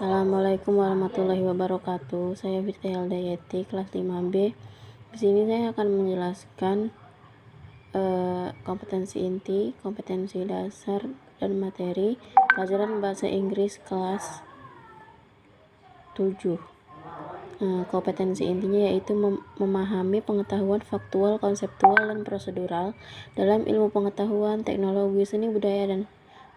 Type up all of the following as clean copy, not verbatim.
Assalamualaikum warahmatullahi wabarakatuh. Saya Firti Aldayati, kelas 5B. Di sini saya akan menjelaskan kompetensi inti, kompetensi dasar, dan materi pelajaran bahasa Inggris kelas 7. Kompetensi intinya yaitu memahami pengetahuan faktual, konseptual, dan prosedural dalam ilmu pengetahuan, teknologi, seni budaya, dan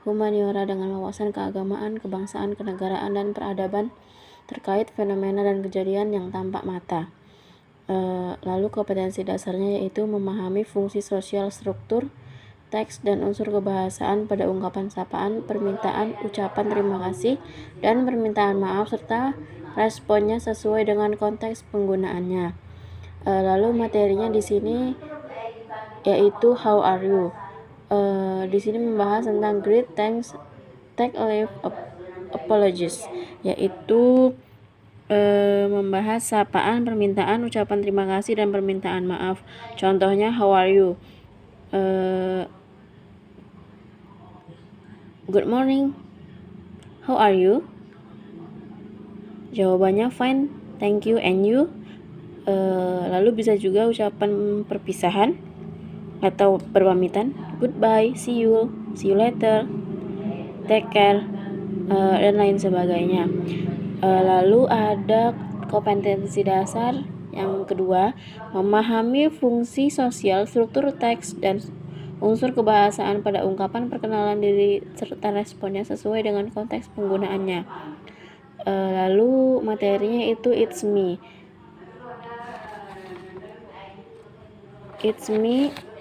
humaniora dengan wawasan keagamaan, kebangsaan, kenegaraan, dan peradaban terkait fenomena dan kejadian yang tampak mata. Lalu kompetensi dasarnya yaitu memahami fungsi sosial, struktur, teks, dan unsur kebahasaan pada ungkapan sapaan, permintaan, ucapan terima kasih, dan permintaan maaf, serta responnya sesuai dengan konteks penggunaannya. Lalu materinya di sini yaitu how are you. Di sini membahas tentang greet, thanks, take a leave, apologies, yaitu membahas sapaan, permintaan, ucapan terima kasih, dan permintaan maaf. Contohnya how are you. Good morning, how are you? Jawabannya fine, thank you, and you. Lalu bisa juga ucapan perpisahan atau berpamitan, goodbye, see you later, take care, dan lain sebagainya. Lalu ada kompetensi dasar yang kedua, memahami fungsi sosial, struktur teks, dan unsur kebahasaan pada ungkapan, perkenalan diri, serta responnya sesuai dengan konteks penggunaannya. Lalu materinya itu it's me.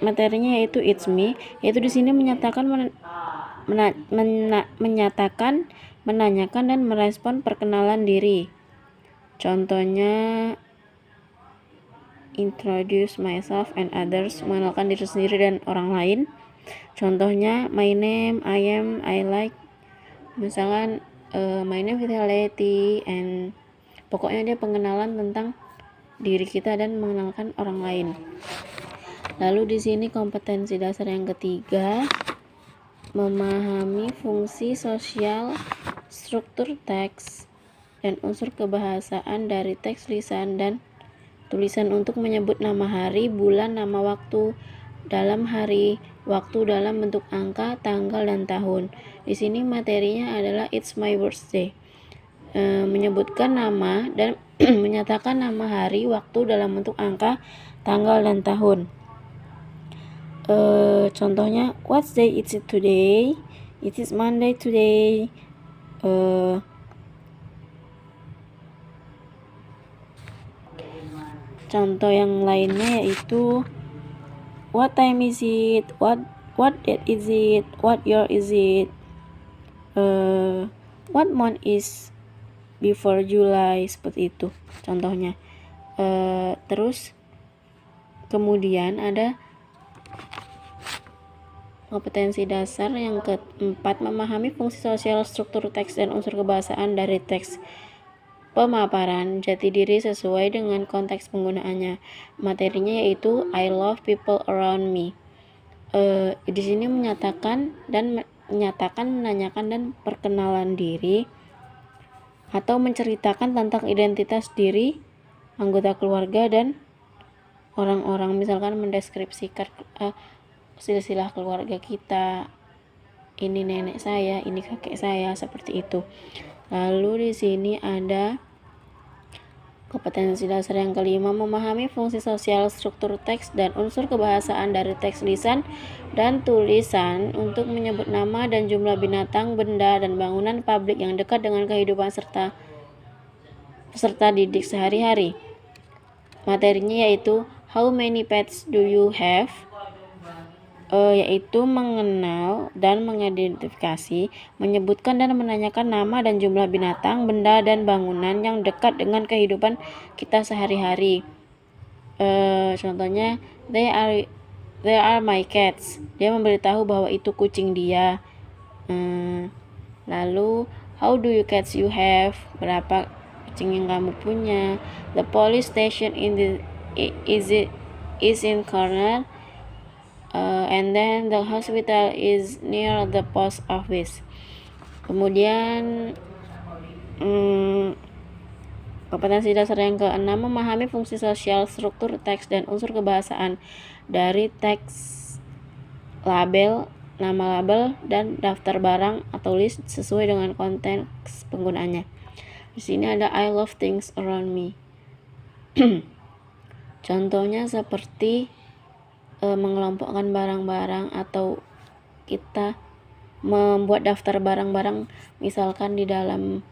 Materinya yaitu it's me, yaitu di sini menyatakan, menanyakan, dan merespon perkenalan diri. Contohnya introduce myself and others, mengenalkan diri sendiri dan orang lain. Contohnya my name, I am, I like. Misalkan my name is Leti, and pokoknya dia pengenalan tentang diri kita dan mengenalkan orang lain. Lalu di sini kompetensi dasar yang ketiga, memahami fungsi sosial, struktur teks, dan unsur kebahasaan dari teks lisan dan tulisan untuk menyebut nama hari, bulan, nama waktu dalam hari, waktu dalam bentuk angka, tanggal, dan tahun. Di sini materinya adalah it's my birthday. Menyebutkan nama dan menyatakan nama hari, waktu dalam bentuk angka, tanggal, dan tahun. Contohnya what day is it today? It is Monday today. Contoh yang lainnya yaitu what time is it? What date is it? What year is it? What month is before July, seperti itu contohnya. Terus kemudian ada kompetensi dasar yang keempat, memahami fungsi sosial, struktur teks, dan unsur kebahasaan dari teks pemaparan jati diri sesuai dengan konteks penggunaannya. Materinya yaitu I love people around me. Di sini menyatakan, menanyakan, dan perkenalan diri atau menceritakan tentang identitas diri, anggota keluarga, dan orang-orang. Misalkan mendeskripsikan silsilah keluarga kita, ini nenek saya, ini kakek saya, seperti itu. Lalu di sini ada kompetensi dasar yang kelima, memahami fungsi sosial, struktur teks, dan unsur kebahasaan dari teks lisan dan tulisan untuk menyebut nama dan jumlah binatang, benda, dan bangunan publik yang dekat dengan kehidupan peserta didik sehari-hari. Materinya yaitu how many pets do you have? Yaitu mengenal dan mengidentifikasi, menyebutkan dan menanyakan nama dan jumlah binatang, benda, dan bangunan yang dekat dengan kehidupan kita sehari-hari. Contohnya they are my cats. Dia memberitahu bahwa itu kucing dia. Lalu how do you cats you have? Berapa kucing yang kamu punya? The police station is in corner. And then the hospital is near the post office. Kemudian Kompetensi dasar yang keenam, memahami fungsi sosial, struktur teks, dan unsur kebahasaan dari teks, label, nama label, dan daftar barang atau list sesuai dengan konteks penggunaannya. Di sini ada I love things around me. Contohnya seperti mengelompokkan barang-barang atau kita membuat daftar barang-barang, misalkan di dalam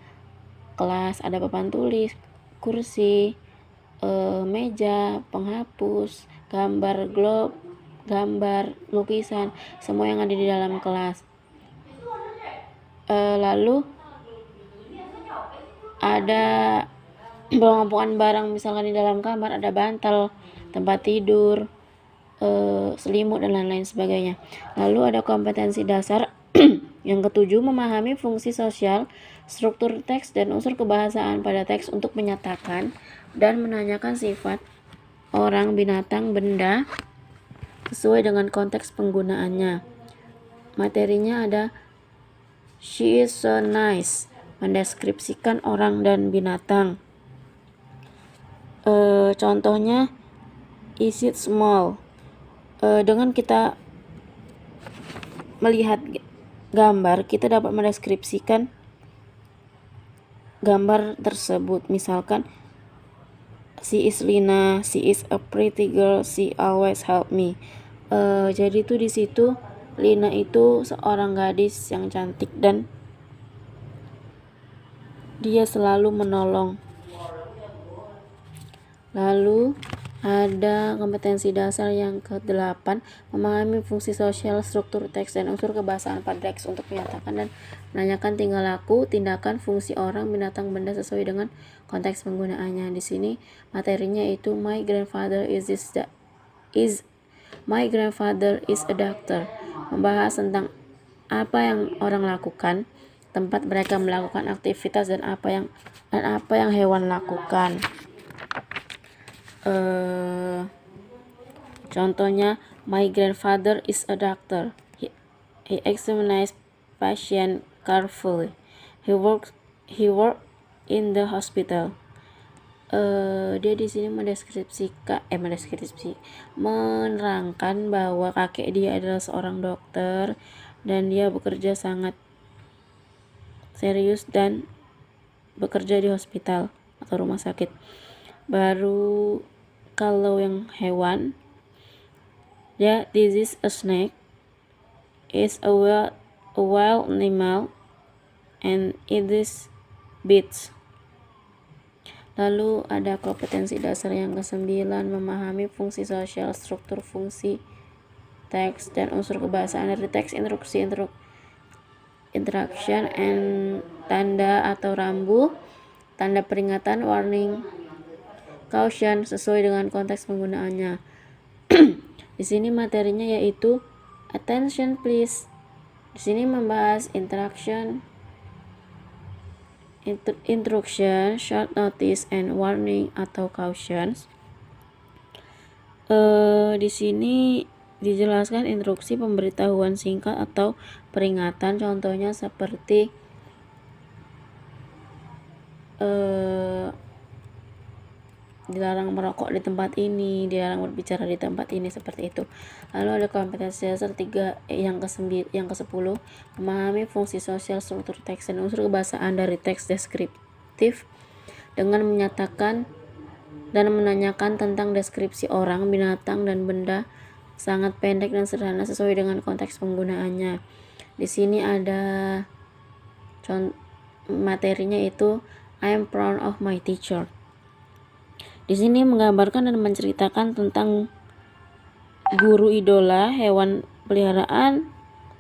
kelas ada papan tulis, kursi, meja, penghapus, gambar globe, gambar, lukisan, semua yang ada di dalam kelas. Lalu ada pengelompokan barang, misalkan di dalam kamar ada bantal, tempat tidur, selimut, dan lain-lain sebagainya. Lalu ada kompetensi dasar yang ketujuh, memahami fungsi sosial, struktur teks, dan unsur kebahasaan pada teks untuk menyatakan dan menanyakan sifat orang, binatang, benda sesuai dengan konteks penggunaannya. Materinya ada she is so nice, mendeskripsikan orang dan binatang. Contohnya is it small. Dengan kita melihat gambar, kita dapat mendeskripsikan gambar tersebut. Misalkan she is Lina, she is a pretty girl, she always help me. Jadi tuh di situ Lina itu seorang gadis yang cantik dan dia selalu menolong. Lalu ada kompetensi dasar yang ke-8, memahami fungsi sosial, struktur teks, dan unsur kebahasaan pada teks untuk menyatakan dan menanyakan tingkah laku, tindakan, fungsi orang, binatang, benda sesuai dengan konteks penggunaannya. Di sini materinya itu my grandfather is a doctor, membahas tentang apa yang orang lakukan, tempat mereka melakukan aktivitas, dan apa yang hewan lakukan. Contohnya my grandfather is a doctor. He examines patient carefully. He work in the hospital. Dia di sini menerangkan bahwa kakek dia adalah seorang dokter dan dia bekerja sangat serius dan bekerja di hospital atau rumah sakit. Baru kalau yang hewan, ya, this is a snake, is a wild animal, and it is beats. Lalu ada kompetensi dasar yang ke-9, memahami fungsi sosial, struktur fungsi teks, dan unsur kebahasaan dari teks, instruksi, interaction, and tanda atau rambu, tanda peringatan, warning, caution sesuai dengan konteks penggunaannya. Di sini materinya yaitu attention please. Di sini membahas interaction, instruction, short notice, and warning atau cautions. Di sini dijelaskan instruksi pemberitahuan singkat atau peringatan, contohnya seperti dilarang merokok di tempat ini, dilarang berbicara di tempat ini, seperti itu. Lalu ada kompetensi dasar yang ke-10, memahami fungsi sosial, struktur teks, dan unsur kebahasaan dari teks deskriptif dengan menyatakan dan menanyakan tentang deskripsi orang, binatang, dan benda sangat pendek dan sederhana sesuai dengan konteks penggunaannya. Di sini ada materinya itu I am proud of my teacher. Di sini menggambarkan dan menceritakan tentang guru idola, hewan peliharaan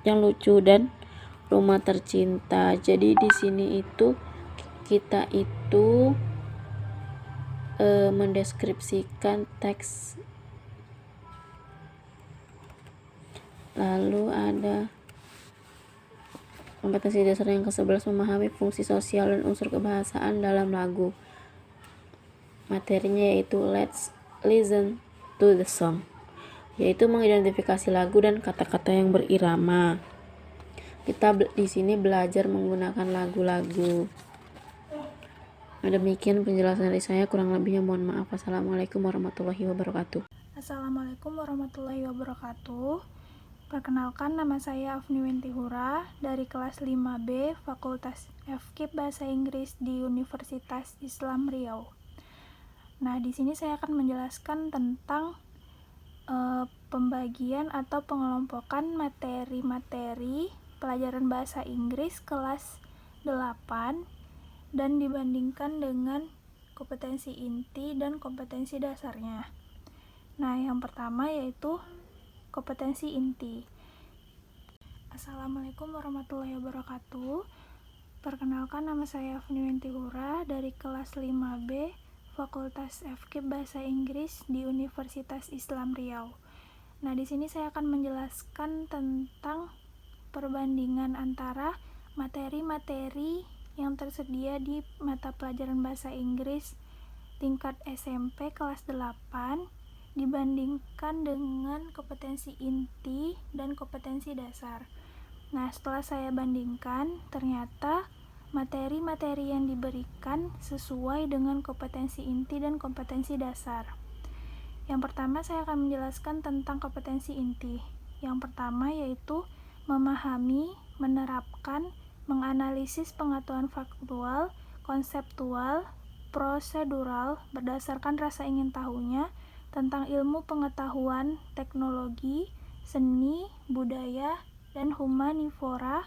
yang lucu, dan rumah tercinta. Jadi di sini itu kita itu mendeskripsikan teks. Lalu ada kompetensi dasar yang ke-11, memahami fungsi sosial dan unsur kebahasaan dalam lagu. Materinya yaitu let's listen to the song, yaitu mengidentifikasi lagu dan kata-kata yang berirama. Kita di sini belajar menggunakan lagu-lagu. Demikian penjelasan dari saya, kurang lebihnya mohon maaf. Wassalamualaikum warahmatullahi wabarakatuh. Assalamualaikum warahmatullahi wabarakatuh. Perkenalkan, nama saya Afni Wentihura dari kelas 5B Fakultas FKIP Bahasa Inggris di Universitas Islam Riau. Nah, di sini saya akan menjelaskan tentang pembagian atau pengelompokan materi-materi pelajaran bahasa Inggris kelas 8 dan dibandingkan dengan kompetensi inti dan kompetensi dasarnya. Nah, yang pertama yaitu kompetensi inti. Assalamualaikum warahmatullahi wabarakatuh. Perkenalkan, nama saya Afni Wentihura dari kelas 5B Fakultas FKIP Bahasa Inggris di Universitas Islam Riau. Nah, di sini saya akan menjelaskan tentang perbandingan antara materi-materi yang tersedia di mata pelajaran bahasa Inggris tingkat SMP kelas 8 dibandingkan dengan kompetensi inti dan kompetensi dasar. Nah, setelah saya bandingkan, ternyata materi-materi yang diberikan sesuai dengan kompetensi inti dan kompetensi dasar. Yang pertama, saya akan menjelaskan tentang kompetensi inti. Yang pertama yaitu memahami, menerapkan, menganalisis pengetahuan faktual, konseptual, prosedural berdasarkan rasa ingin tahunya tentang ilmu pengetahuan, teknologi, seni, budaya, dan humanivora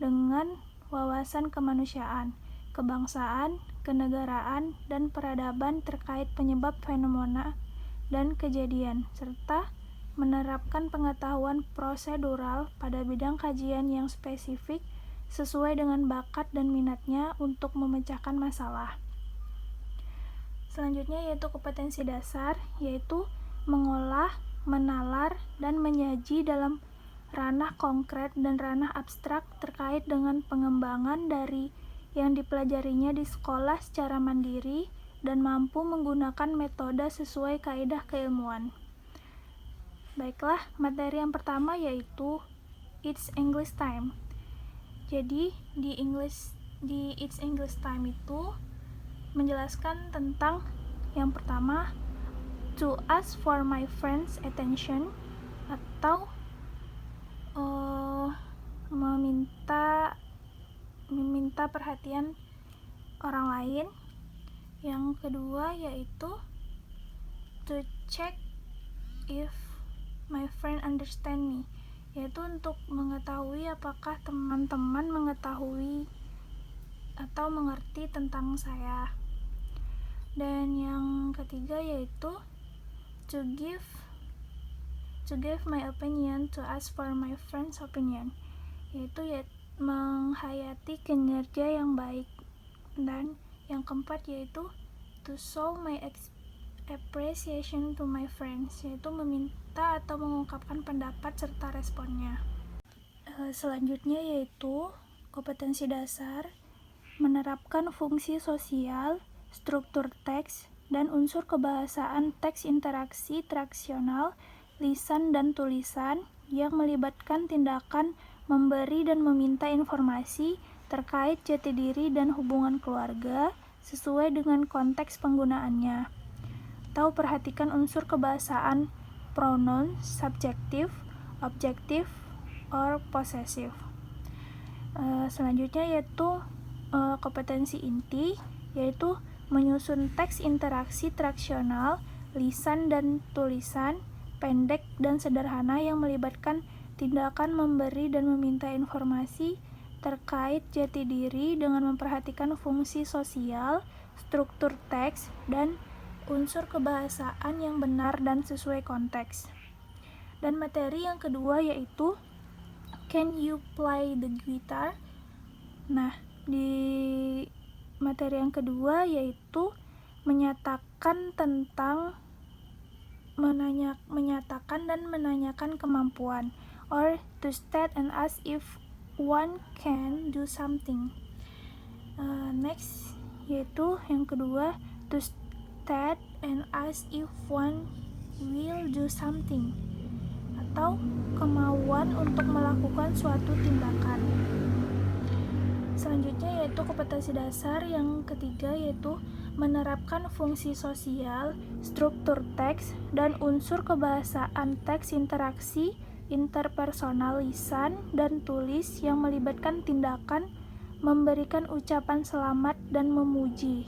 dengan wawasan kemanusiaan, kebangsaan, kenegaraan, dan peradaban terkait penyebab fenomena dan kejadian, serta menerapkan pengetahuan prosedural pada bidang kajian yang spesifik sesuai dengan bakat dan minatnya untuk memecahkan masalah. Selanjutnya yaitu kompetensi dasar, yaitu mengolah, menalar, dan menyaji dalam ranah konkret dan ranah abstrak terkait dengan pengembangan dari yang dipelajarinya di sekolah secara mandiri dan mampu menggunakan metode sesuai kaidah keilmuan. Baiklah, materi yang pertama yaitu It's English Time. Jadi di It's English Time itu menjelaskan tentang yang pertama, to ask for my friend's attention, atau meminta perhatian orang lain. Yang kedua yaitu to check if my friend understand me, yaitu untuk mengetahui apakah teman-teman mengetahui atau mengerti tentang saya. Dan yang ketiga yaitu to give my opinion, to ask for my friend's opinion, yaitu menghayati kinerja yang baik. Dan yang keempat yaitu to show my appreciation to my friends, yaitu meminta atau mengungkapkan pendapat serta responnya. Selanjutnya yaitu kompetensi dasar, menerapkan fungsi sosial, struktur teks, dan unsur kebahasaan teks interaksi traksional, lisan dan tulisan yang melibatkan tindakan memberi dan meminta informasi terkait jati diri dan hubungan keluarga sesuai dengan konteks penggunaannya. Atau perhatikan unsur kebahasaan pronoun subjektif, objektif, or possessive. Selanjutnya yaitu kompetensi inti, yaitu menyusun teks interaksi traksional, lisan dan tulisan, pendek dan sederhana yang melibatkan tindakan memberi dan meminta informasi terkait jati diri dengan memperhatikan fungsi sosial, struktur teks, dan unsur kebahasaan yang benar dan sesuai konteks. Dan materi yang kedua yaitu can you play the guitar? Nah, di materi yang kedua yaitu menyatakan dan menanyakan kemampuan, or to state and ask if one can do something. Next yaitu yang kedua, to state and ask if one will do something, atau kemauan untuk melakukan suatu tindakan. Selanjutnya yaitu kompetensi dasar yang ketiga, yaitu menerapkan fungsi sosial, struktur teks, dan unsur kebahasaan teks interaksi interpersonal lisan dan tulis yang melibatkan tindakan memberikan ucapan selamat dan memuji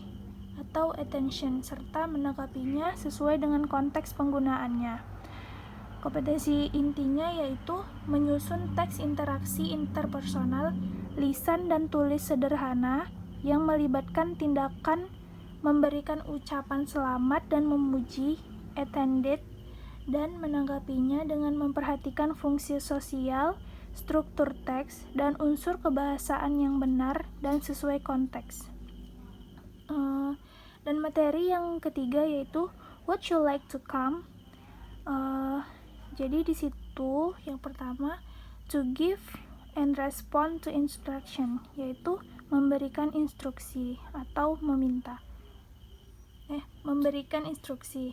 atau attention, serta menanggapinya sesuai dengan konteks penggunaannya. Kompetensi intinya yaitu menyusun teks interaksi interpersonal lisan dan tulis sederhana yang melibatkan tindakan memberikan ucapan selamat dan memuji attended, dan menanggapinya dengan memperhatikan fungsi sosial, struktur teks, dan unsur kebahasaan yang benar dan sesuai konteks. Dan materi yang ketiga yaitu what you like to come. Jadi di situ yang pertama, to give and respond to instruction, yaitu memberikan instruksi atau memberikan instruksi.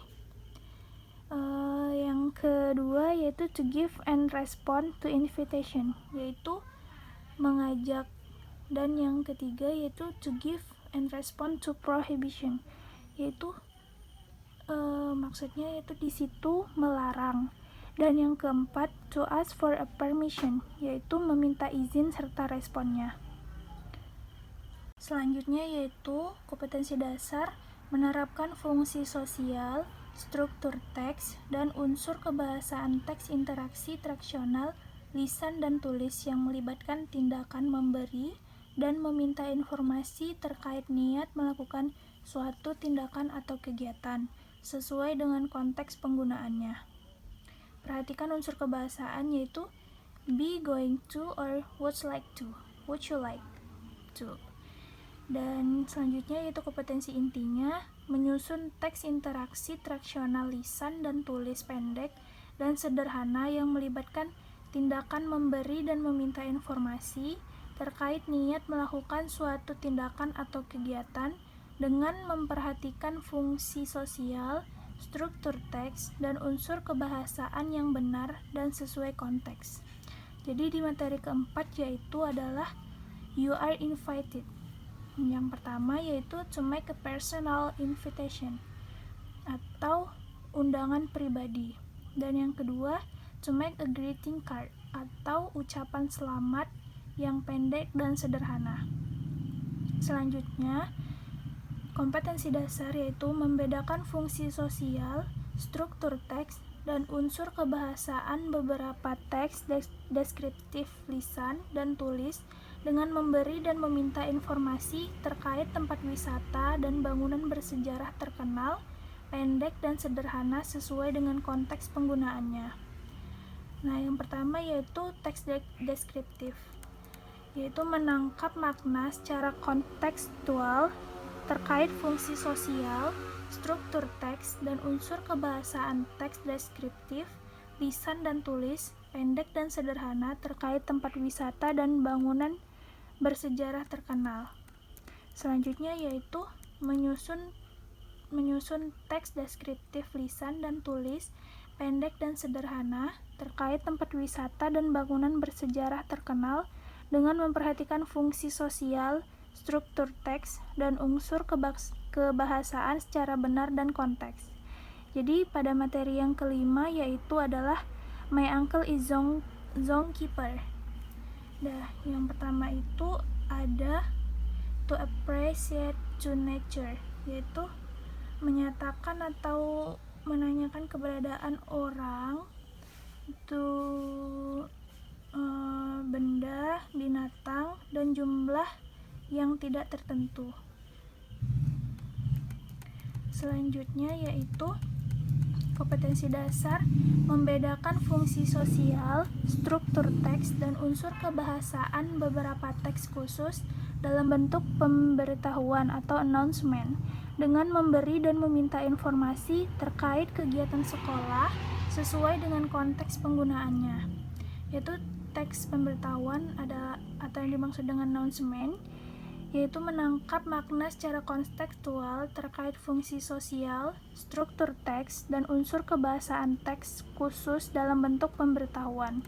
Yang kedua yaitu to give and respond to invitation, yaitu mengajak. Dan yang ketiga yaitu to give and respond to prohibition, yaitu maksudnya yaitu di situ melarang. Dan yang keempat, to ask for a permission, yaitu meminta izin serta responnya. Selanjutnya yaitu kompetensi dasar menerapkan fungsi sosial, struktur teks, dan unsur kebahasaan teks interaksi traksional lisan dan tulis yang melibatkan tindakan memberi dan meminta informasi terkait niat melakukan suatu tindakan atau kegiatan sesuai dengan konteks penggunaannya. Perhatikan unsur kebahasaan yaitu be going to or would you like to. Dan selanjutnya yaitu kompetensi intinya menyusun teks interaksi traksional lisan dan tulis pendek dan sederhana yang melibatkan tindakan memberi dan meminta informasi terkait niat melakukan suatu tindakan atau kegiatan dengan memperhatikan fungsi sosial, struktur teks, dan unsur kebahasaan yang benar dan sesuai konteks. Jadi di materi keempat yaitu adalah you are invited. Yang pertama yaitu to make a personal invitation atau undangan pribadi. Dan yang kedua to make a greeting card atau ucapan selamat yang pendek dan sederhana. Selanjutnya kompetensi dasar yaitu membedakan fungsi sosial, struktur teks, dan unsur kebahasaan beberapa teks deskriptif lisan dan tulis dengan memberi dan meminta informasi terkait tempat wisata dan bangunan bersejarah terkenal, pendek dan sederhana sesuai dengan konteks penggunaannya. Nah, yang pertama yaitu teks deskriptif, yaitu menangkap makna secara kontekstual terkait fungsi sosial, struktur teks, dan unsur kebahasaan teks deskriptif, lisan dan tulis, pendek dan sederhana terkait tempat wisata dan bangunan bersejarah terkenal. Selanjutnya yaitu menyusun teks deskriptif lisan dan tulis, pendek dan sederhana terkait tempat wisata dan bangunan bersejarah terkenal dengan memperhatikan fungsi sosial, struktur teks, dan unsur kebahasaan secara benar dan konteks. Jadi pada materi yang kelima yaitu adalah my uncle is zookeeper. Nah, yang pertama itu ada to appreciate to nature, yaitu menyatakan atau menanyakan keberadaan orang itu benda, binatang, dan jumlah yang tidak tertentu. Selanjutnya yaitu kompetensi dasar membedakan fungsi sosial, struktur teks, dan unsur kebahasaan beberapa teks khusus dalam bentuk pemberitahuan atau announcement dengan memberi dan meminta informasi terkait kegiatan sekolah sesuai dengan konteks penggunaannya. Yaitu teks pemberitahuan atau yang dimaksud dengan announcement yaitu menangkap makna secara kontekstual terkait fungsi sosial, struktur teks, dan unsur kebahasaan teks khusus dalam bentuk pemberitahuan.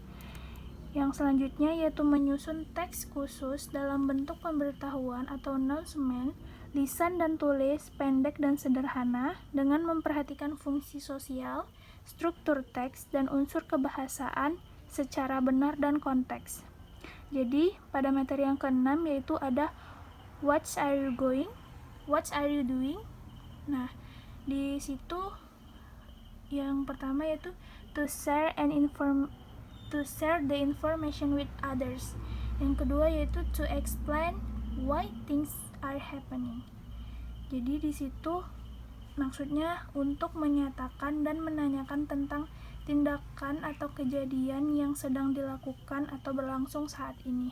Yang selanjutnya yaitu menyusun teks khusus dalam bentuk pemberitahuan atau announcement, lisan dan tulis, pendek dan sederhana, dengan memperhatikan fungsi sosial, struktur teks, dan unsur kebahasaan secara benar dan konteks. Jadi, pada materi yang keenam yaitu ada what are you doing? Nah, di situ yang pertama yaitu to share the information with others. Yang kedua yaitu to explain why things are happening. Jadi di situ maksudnya untuk menyatakan dan menanyakan tentang tindakan atau kejadian yang sedang dilakukan atau berlangsung saat ini.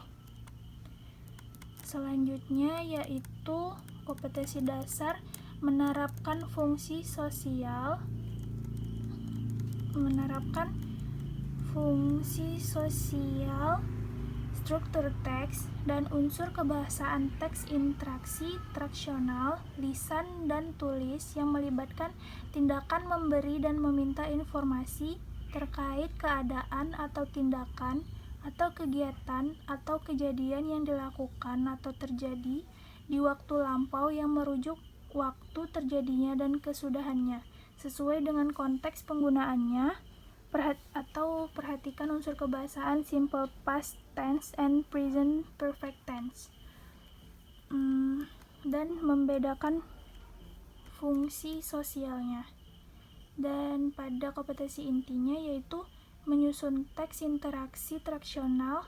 Selanjutnya yaitu kompetensi dasar menerapkan fungsi sosial, struktur teks, dan unsur kebahasaan teks interaksi, traksional, lisan, dan tulis yang melibatkan tindakan memberi dan meminta informasi terkait keadaan atau tindakan atau kegiatan atau kejadian yang dilakukan atau terjadi di waktu lampau yang merujuk waktu terjadinya dan kesudahannya sesuai dengan konteks penggunaannya. Perhatikan unsur kebahasaan simple past tense and present perfect tense, dan membedakan fungsi sosialnya. Dan pada kompetensi intinya yaitu menyusun teks interaksi traksional,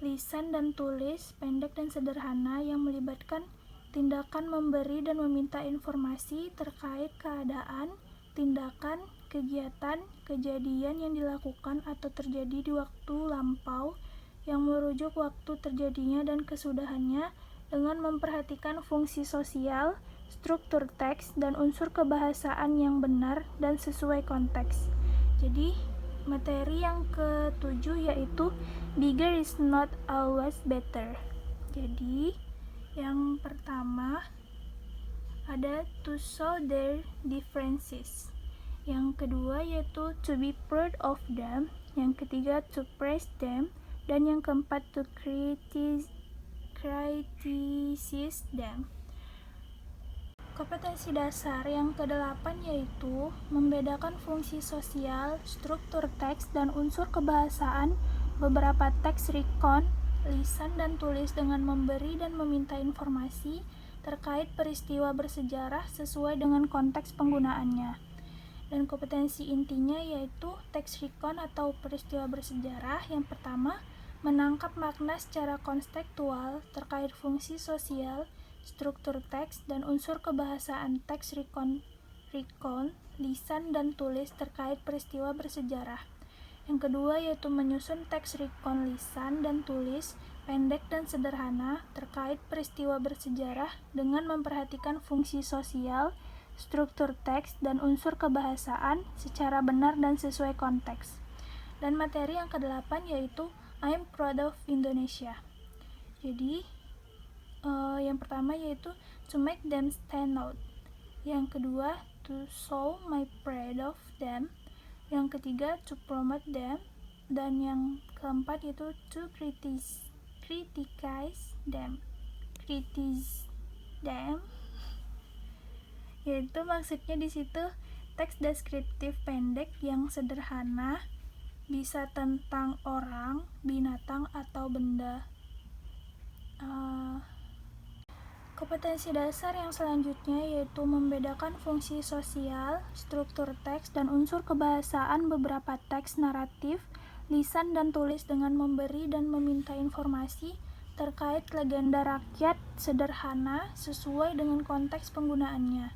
lisan dan tulis, pendek dan sederhana yang melibatkan tindakan memberi dan meminta informasi terkait keadaan, tindakan, kegiatan, kejadian yang dilakukan atau terjadi di waktu lampau yang merujuk waktu terjadinya dan kesudahannya dengan memperhatikan fungsi sosial, struktur teks, dan unsur kebahasaan yang benar dan sesuai konteks. Jadi, materi yang ketujuh yaitu bigger is not always better. Jadi, yang pertama ada to show their differences. Yang kedua yaitu to be proud of them. Yang ketiga to praise them. Dan yang keempat to criticize them. Kompetensi dasar yang kedelapan yaitu membedakan fungsi sosial, struktur teks, dan unsur kebahasaan beberapa teks recon, lisan dan tulis dengan memberi dan meminta informasi terkait peristiwa bersejarah sesuai dengan konteks penggunaannya. Dan kompetensi intinya yaitu teks recon atau peristiwa bersejarah. Yang pertama, menangkap makna secara konstekstual terkait fungsi sosial, struktur teks, dan unsur kebahasaan teks recon, lisan dan tulis terkait peristiwa bersejarah. Yang kedua yaitu menyusun teks recon lisan dan tulis pendek dan sederhana terkait peristiwa bersejarah dengan memperhatikan fungsi sosial, struktur teks, dan unsur kebahasaan secara benar dan sesuai konteks. Dan materi yang kedelapan yaitu I'm proud of Indonesia. Jadi yang pertama yaitu to make them stand out. Yang kedua to show my pride of them. Yang ketiga to promote them. Dan yang keempat yaitu to criticize them. Yaitu maksudnya di situ teks deskriptif pendek yang sederhana, bisa tentang orang, binatang, atau benda. Kompetensi dasar yang selanjutnya yaitu membedakan fungsi sosial, struktur teks, dan unsur kebahasaan beberapa teks naratif, lisan dan tulis dengan memberi dan meminta informasi terkait legenda rakyat sederhana sesuai dengan konteks penggunaannya.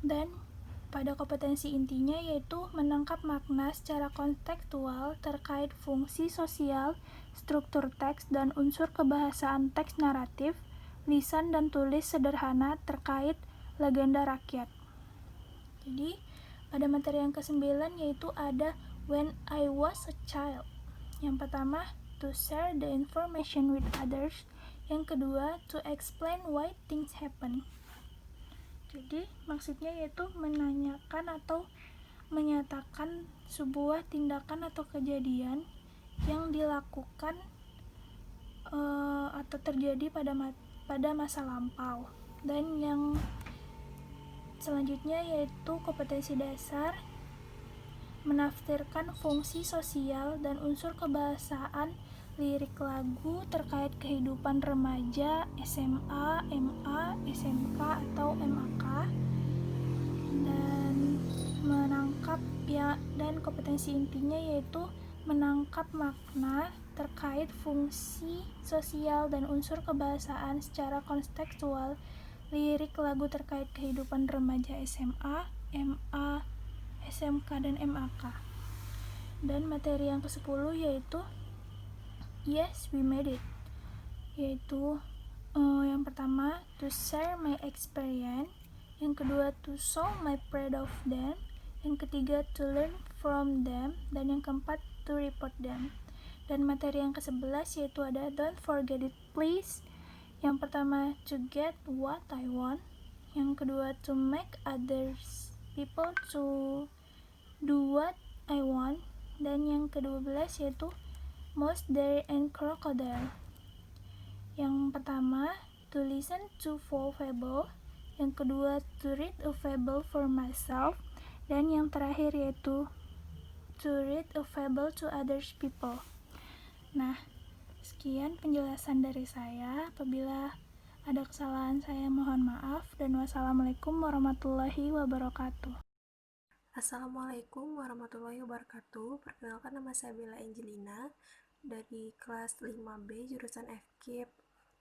Dan pada kompetensi intinya yaitu menangkap makna secara kontekstual terkait fungsi sosial, struktur teks, dan unsur kebahasaan teks naratif, lisan dan tulis sederhana terkait legenda rakyat. Jadi pada materi yang ke-9 yaitu ada when I was a child. Yang pertama to share the information with others. Yang kedua to explain why things happen. Jadi maksudnya yaitu menanyakan atau menyatakan sebuah tindakan atau kejadian yang dilakukan atau terjadi pada masa lampau. Dan yang selanjutnya yaitu kompetensi dasar, menafsirkan fungsi sosial dan unsur kebahasaan lirik lagu terkait kehidupan remaja, SMA, MA, SMK atau MAK, dan kompetensi intinya yaitu menangkap makna terkait fungsi sosial dan unsur kebahasaan secara kontekstual lirik lagu terkait kehidupan remaja SMA, MA, SMK, dan MAK. Dan materi yang ke-10 yaitu Yes, we made it, yaitu yang pertama to share my experience, yang kedua to show my pride of them, yang ketiga to learn from them, dan yang keempat to report them. Dan materi yang ke-11 yaitu ada don't forget it please, yang pertama to get what I want, yang kedua to make others people to do what I want, dan yang ke-12 yaitu mouse, dare, and crocodile. Yang pertama to listen to full fable, yang kedua to read a fable for myself, dan yang terakhir yaitu to read a fable to others people. Nah, sekian penjelasan dari saya. Apabila ada kesalahan saya mohon maaf, dan wassalamualaikum warahmatullahi wabarakatuh. Assalamualaikum warahmatullahi wabarakatuh. Perkenalkan, nama saya Bella Angelina dari kelas 5B jurusan FKIP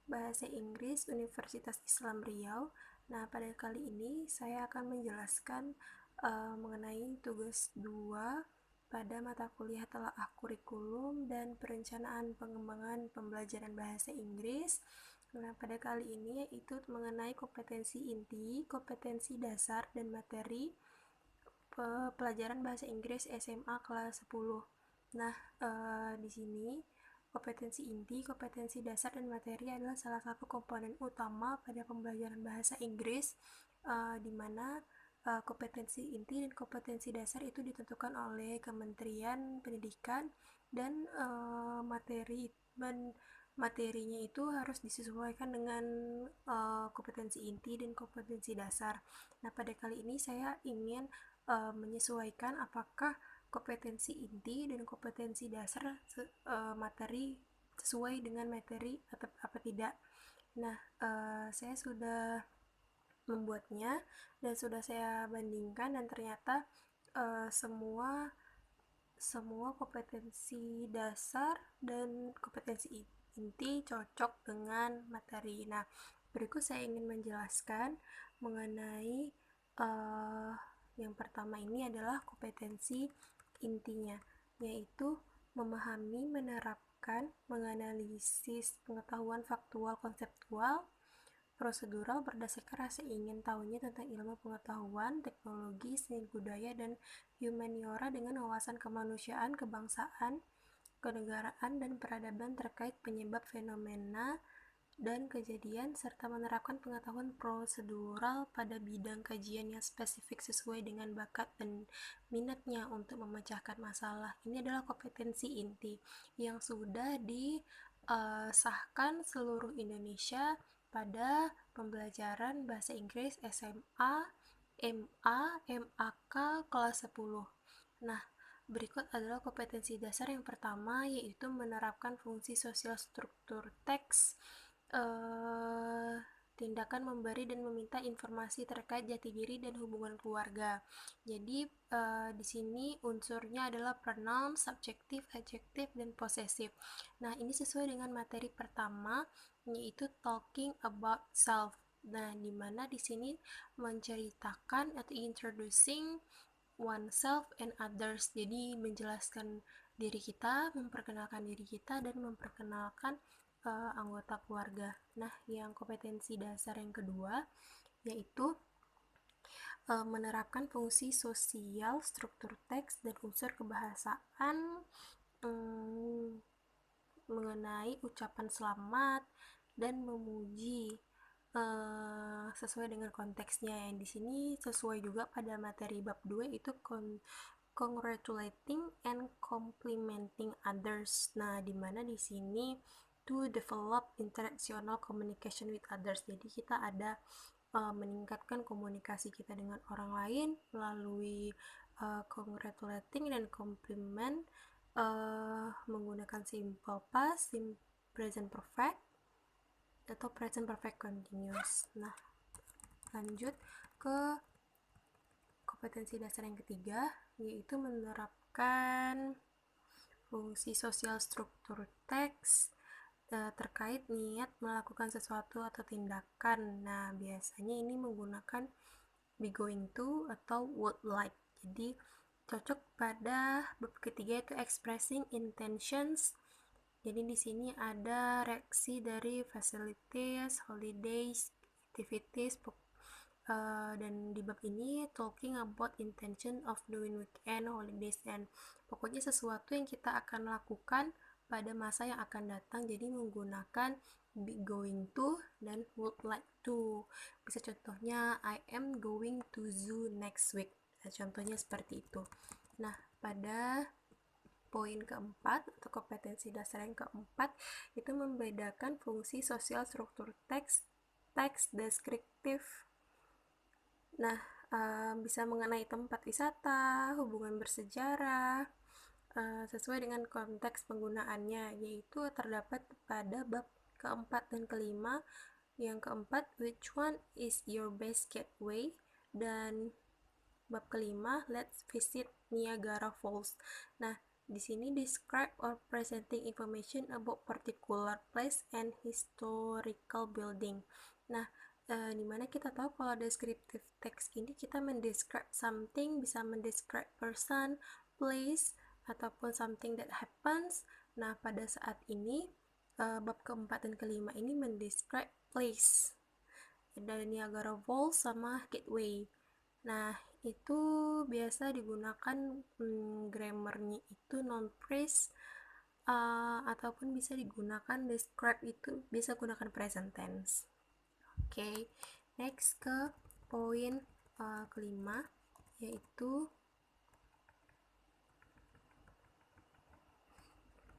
Bahasa Inggris Universitas Islam Riau. Nah, pada kali ini saya akan menjelaskan mengenai tugas 2 pada mata kuliah telaah kurikulum dan perencanaan pengembangan pembelajaran bahasa Inggris. Nah, pada kali ini yaitu mengenai kompetensi inti, kompetensi dasar, dan materi pelajaran bahasa Inggris SMA kelas 10. Nah, di sini kompetensi inti, kompetensi dasar, dan materi adalah salah satu komponen utama pada pembelajaran bahasa Inggris, di mana kompetensi inti dan kompetensi dasar itu ditentukan oleh Kementerian Pendidikan, dan materinya itu harus disesuaikan dengan kompetensi inti dan kompetensi dasar. Nah, pada kali ini saya ingin menyesuaikan apakah kompetensi inti dan kompetensi dasar materi sesuai dengan materi atau apa tidak. Nah, saya sudah membuatnya dan sudah saya bandingkan, dan ternyata semua kompetensi dasar dan kompetensi inti cocok dengan materi. Nah, berikut saya ingin menjelaskan mengenai yang pertama ini adalah kompetensi intinya, yaitu memahami, menerapkan, menganalisis pengetahuan faktual, konseptual, prosedural berdasarkan rasa ingin tahunya tentang ilmu pengetahuan, teknologi, seni budaya, dan humaniora dengan wawasan kemanusiaan, kebangsaan, kenegaraan, dan peradaban terkait penyebab fenomena dan kejadian, serta menerapkan pengetahuan prosedural pada bidang kajian yang spesifik sesuai dengan bakat dan minatnya untuk memecahkan masalah. Ini adalah kompetensi inti yang sudah disahkan seluruh Indonesia pada pembelajaran bahasa Inggris SMA, MA, MAK kelas 10. Nah, berikut adalah kompetensi dasar yang pertama, yaitu menerapkan fungsi sosial struktur teks, tindakan memberi dan meminta informasi terkait jati diri dan hubungan keluarga. Jadi di sini unsurnya adalah pronoun, subjektif, adjektif, dan possessive. Nah, ini sesuai dengan materi pertama, yaitu talking about self. Nah, di mana di sini menceritakan atau introducing oneself and others. Jadi menjelaskan diri kita, memperkenalkan diri kita, dan memperkenalkan anggota keluarga. Nah, yang kompetensi dasar yang kedua yaitu menerapkan fungsi sosial, struktur teks, dan unsur kebahasaan mengenai ucapan selamat dan memuji sesuai dengan konteksnya. Yang di sini sesuai juga pada materi bab 2 itu congratulating and complimenting others. Nah, dimana di sini to develop interactional communication with others. Jadi kita ada meningkatkan komunikasi kita dengan orang lain melalui congratulating dan compliment menggunakan simple past, present perfect, atau present perfect continuous. Nah, lanjut ke kompetensi dasar yang ketiga, yaitu menerapkan fungsi sosial struktur teks terkait niat melakukan sesuatu atau tindakan. Nah, biasanya ini menggunakan be going to atau would like. Jadi cocok pada bab ketiga itu expressing intentions. Jadi di sini ada reaksi dari facilities, holidays, activities, dan di bab ini talking about intention of doing weekend, holidays, and pokoknya sesuatu yang kita akan lakukan pada masa yang akan datang. Jadi menggunakan be going to dan would like to. Bisa contohnya I am going to zoo next week. Nah, contohnya seperti itu. Nah, pada poin keempat atau kompetensi dasar yang keempat itu membedakan fungsi sosial struktur teks, teks deskriptif. Nah, bisa mengenai tempat wisata, hubungan bersejarah, sesuai dengan konteks penggunaannya, yaitu terdapat pada bab keempat dan kelima. Yang keempat, which one is your best gateway? Dan bab kelima, let's visit Niagara Falls. Nah, di sini describe or presenting information about particular place and historical building. Nah, dimana kita tahu kalau descriptive text ini kita mendescribe something, bisa mendescribe person, place, ataupun something that happens. Nah, pada saat ini bab keempat dan kelima ini mendescribe place. Ada Niagara Falls sama Gateway. Nah, itu biasa digunakan grammarnya itu noun phrase, ataupun bisa digunakan describe itu bisa gunakan present tense. Oke, next ke poin kelima, yaitu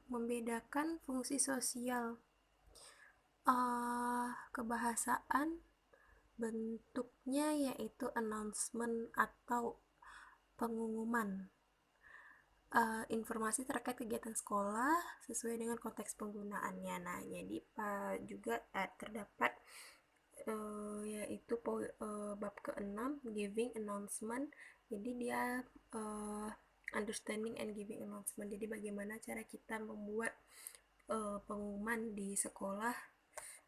membedakan fungsi sosial kebahasaan. Bentuknya yaitu announcement atau pengumuman informasi terkait kegiatan sekolah sesuai dengan konteks penggunaannya. Nah, jadi juga terdapat yaitu bab ke-6 giving announcement. Jadi dia understanding and giving announcement. Jadi bagaimana cara kita membuat pengumuman di sekolah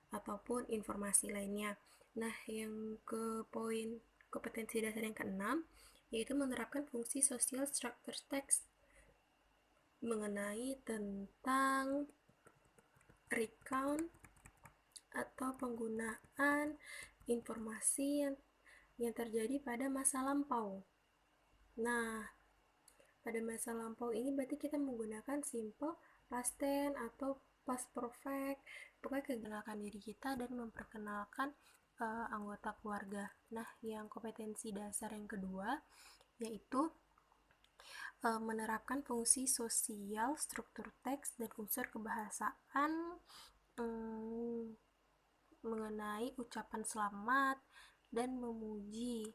ataupun informasi lainnya. Nah, yang ke poin kompetensi dasar yang ke-6 yaitu menerapkan fungsi social structure text mengenai tentang recount atau penggunaan informasi yang terjadi pada masa lampau. Nah, pada masa lampau ini berarti kita menggunakan simple past tense atau past perfect. Pokoknya mengenalkan diri kita dan memperkenalkan anggota keluarga. Nah, yang kompetensi dasar yang kedua yaitu menerapkan fungsi sosial, struktur teks, dan unsur kebahasaan mengenai ucapan selamat dan memuji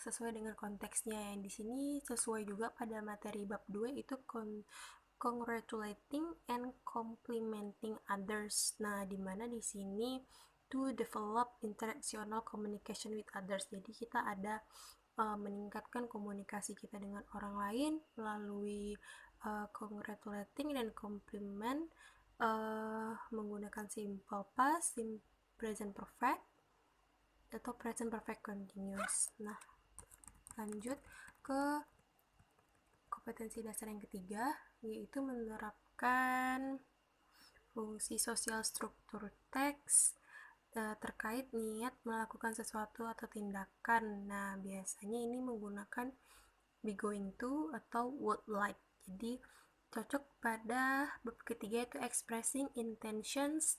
sesuai dengan konteksnya. Yang di sini sesuai juga pada materi bab 2 itu congratulating and complimenting others. Nah, dimana di sini to develop interactional communication with others. Jadi kita ada meningkatkan komunikasi kita dengan orang lain melalui congratulating dan compliment menggunakan simple past, present perfect, atau present perfect continuous. Nah, lanjut ke kompetensi dasar yang ketiga, yaitu menerapkan fungsi sosial struktur teks terkait niat melakukan sesuatu atau tindakan. Nah, biasanya ini menggunakan be going to atau would like. Jadi cocok pada bab ketiga itu expressing intentions.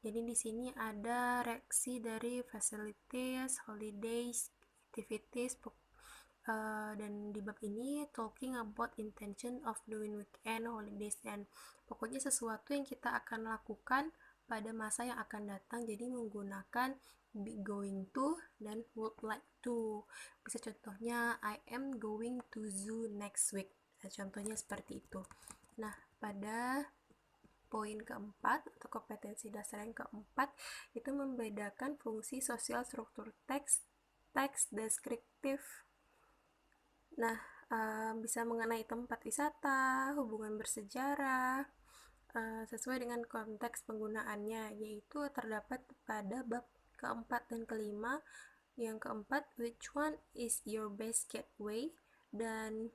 Jadi di sini ada reaksi dari facilities, holidays, activities, dan di bab ini talking about intention of doing weekend, holidays, and pokoknya sesuatu yang kita akan lakukan pada masa yang akan datang. Jadi menggunakan be going to dan would like to. Bisa contohnya I am going to zoo next week. Nah, contohnya seperti itu. Nah, pada poin keempat atau kompetensi dasar yang keempat itu membedakan fungsi sosial struktur teks, teks deskriptif. Nah, bisa mengenai tempat wisata, hubungan bersejarah, sesuai dengan konteks penggunaannya, yaitu terdapat pada bab keempat dan kelima. Yang keempat, which one is your best gateway? Dan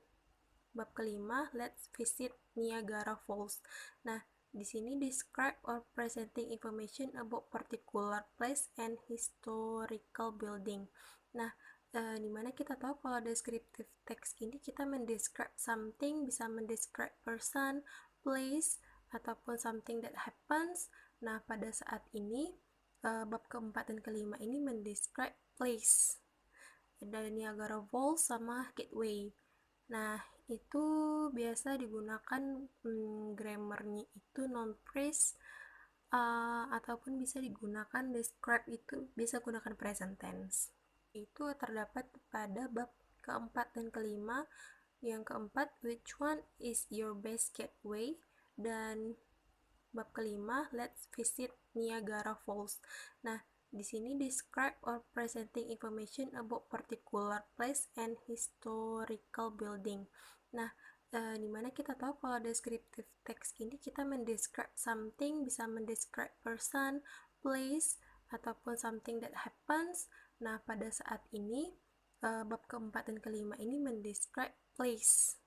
bab kelima, let's visit Niagara Falls. Nah, di sini describe or presenting information about particular place and historical building. Nah, dimana kita tahu kalau descriptive text ini kita mendescribe something, bisa mendescribe person, place, ataupun something that happens. Nah, pada saat ini bab keempat dan kelima ini mendescribe place. Ada Niagara Falls sama Gateway. Nah, itu biasa digunakan grammarnya itu non phrase, ataupun bisa digunakan describe itu bisa gunakan present tense. Itu terdapat pada bab keempat dan kelima. Yang keempat, which one is your best gateway? Dan bab kelima, let's visit Niagara Falls. Nah, di sini describe or presenting information about particular place and historical building. Nah, dimana kita tahu kalau descriptive text ini kita mendescribe something, bisa mendescribe person, place, ataupun something that happens. Nah, pada saat ini bab keempat dan kelima ini mendescribe place.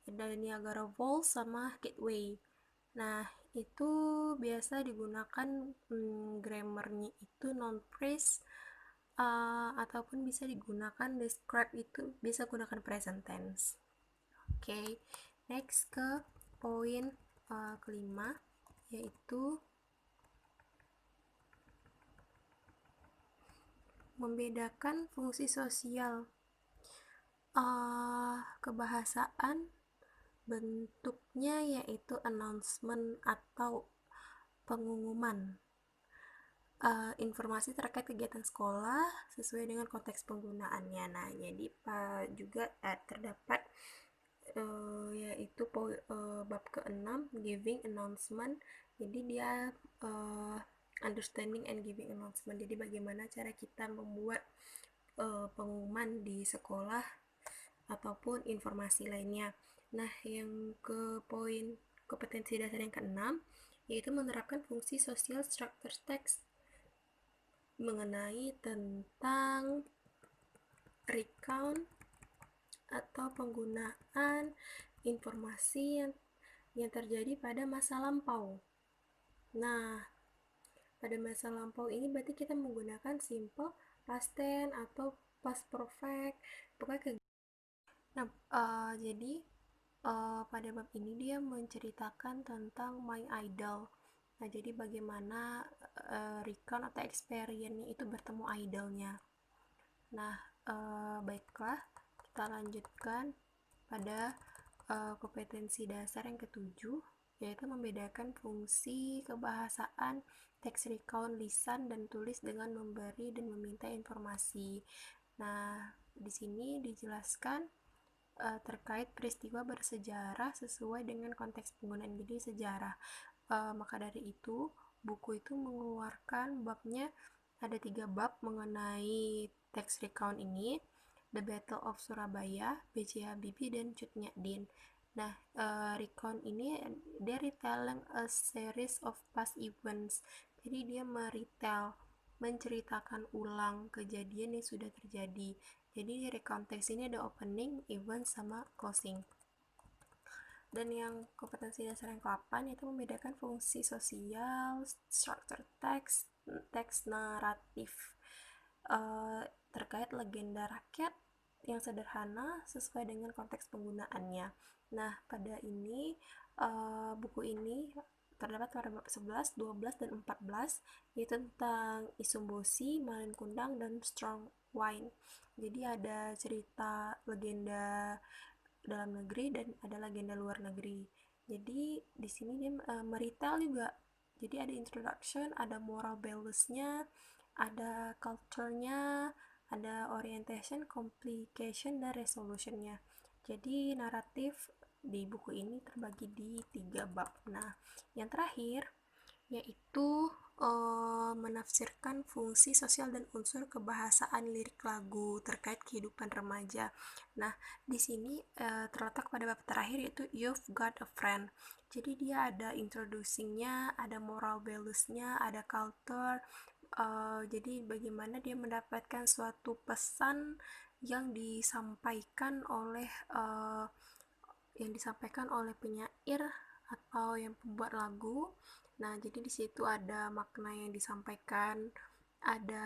Ada Niagara Falls sama Gateway. Nah, itu biasa digunakan grammarnya itu non phrase, ataupun bisa digunakan describe itu bisa gunakan present tense. Oke, next ke poin kelima, yaitu membedakan fungsi sosial. Kebahasaan bentuknya yaitu announcement atau pengumuman, informasi terkait kegiatan sekolah sesuai dengan konteks penggunaannya. Nah, jadi juga terdapat yaitu bab ke-6 giving announcement. Jadi dia understanding and giving announcement. Jadi bagaimana cara kita membuat pengumuman di sekolah ataupun informasi lainnya. Nah, yang ke poin kompetensi dasar yang ke-6 yaitu menerapkan fungsi social structure text mengenai tentang recount atau penggunaan informasi yang terjadi pada masa lampau. Nah, pada masa lampau ini berarti kita menggunakan simple, past tense, atau past perfect. Pokoknya nah, jadi pada bab ini dia menceritakan tentang my idol. Nah, jadi bagaimana recount atau experience-nya itu bertemu idolnya. Nah, baiklah, kita lanjutkan pada kompetensi dasar yang ketujuh, yaitu membedakan fungsi kebahasaan teks recount lisan dan tulis dengan memberi dan meminta informasi. Nah, di sini dijelaskan terkait peristiwa bersejarah sesuai dengan konteks penggunaan. Jadi sejarah. Maka dari itu, buku itu mengeluarkan babnya, ada 3 bab mengenai teks recount ini, The Battle of Surabaya, B.J. Habibie, dan Cut Nyak Dien. Nah, recount ini dia retelling a series of past events. Jadi dia menceritakan ulang kejadian yang sudah terjadi. Jadi di recount text ini ada opening, event, sama closing. Dan yang kompetensi dasar yang ke-8 itu membedakan fungsi sosial, structure text, teks naratif terkait legenda rakyat yang sederhana sesuai dengan konteks penggunaannya. Nah, pada ini buku ini terdapat pada bab 11, 12, dan 14, yaitu tentang Isumbosi, Malin Kundang, dan Strong Wine. Jadi ada cerita legenda dalam negeri dan ada legenda luar negeri. Jadi di sini dia meritel juga. Jadi ada introduction, ada moral values-nya, ada culture-nya, ada orientation, complication, dan resolution-nya. Jadi naratif di buku ini terbagi di 3 bab. Nah, yang terakhir yaitu menafsirkan fungsi sosial dan unsur kebahasaan lirik lagu terkait kehidupan remaja. Nah, di sini terletak pada bab terakhir yaitu You've Got a Friend. Jadi dia ada introducing-nya, ada moral values-nya, ada culture. Jadi bagaimana dia mendapatkan suatu pesan yang disampaikan oleh penyair atau yang pembuat lagu. Nah, jadi di situ ada makna yang disampaikan, ada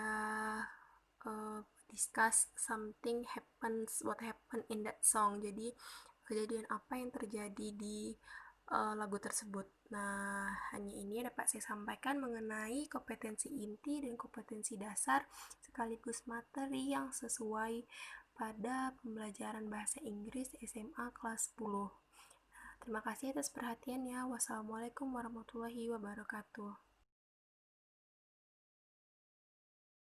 discuss something happens, what happened in that song. Jadi kejadian apa yang terjadi di lagu tersebut. Nah, hanya ini dapat saya sampaikan mengenai kompetensi inti dan kompetensi dasar sekaligus materi yang sesuai pada pembelajaran bahasa Inggris SMA kelas 10. Terima kasih atas perhatiannya. Wassalamualaikum warahmatullahi wabarakatuh.